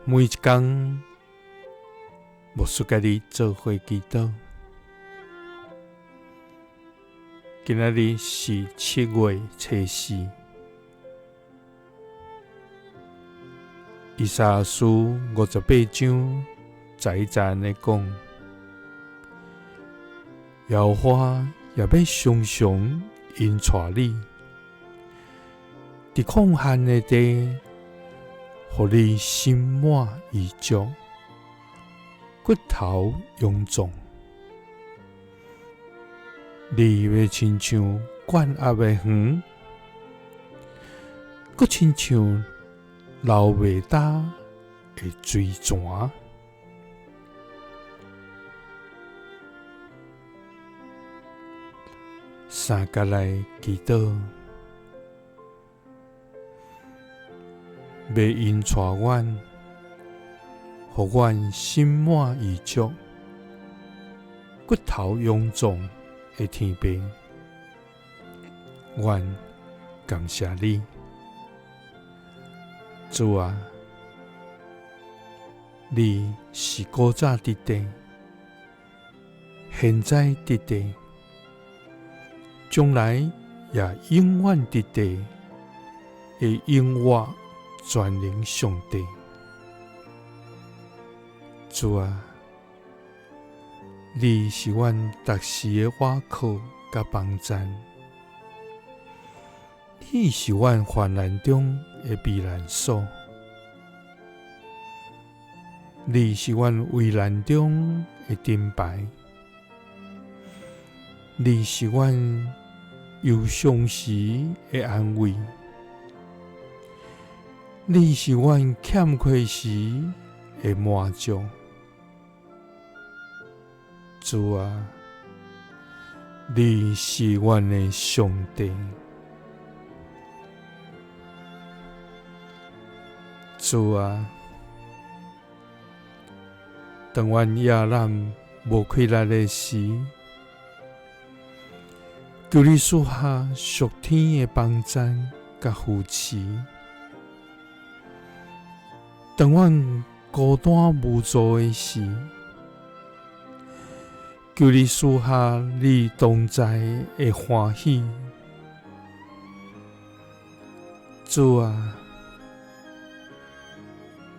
每一天，牧师甲你做伙祈祷。今仔日是7月初4，以赛亞書58章11安尼讲：耶和華也要常常引帶你，佇曠旱的地，互你心滿意足，骨頭臃腫。你要親像灌壓的園，閣親像流未乾的水泉。三角來祈禱，要引帶阮，互阮心滿意足，骨頭臃腫的天父，阮感謝你，主啊，你是古早佇地，現在佇地，將來也永遠佇地的永活全能上帝。主啊，你是阮逐時的倚靠甲幫贊，你是阮患難中的避難所，你是阮危難中的盾牌，你是阮憂傷時的安慰，你是阮欠缺時的滿足。主啊，你是阮的上帝。主啊，當阮夜覽無氣力的時，求你賜下屬天的幫贊甲扶持；當阮孤單無助的時，求你賜下你同在的歡喜。主啊，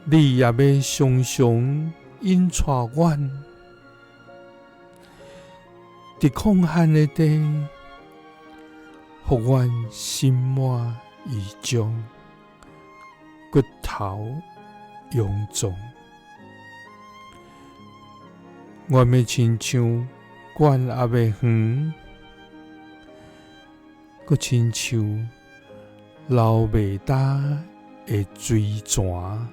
你也要常常引帶阮，佇曠旱的地，互阮心滿意足，骨頭臃腫。阮要親像灌壓的園，閣親像流未乾的水泉。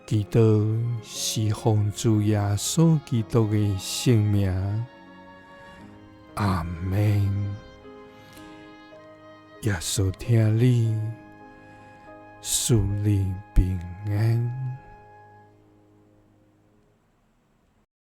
祈禱是奉主耶穌基督的聖名，阿們。耶穌聽你，賜你平安。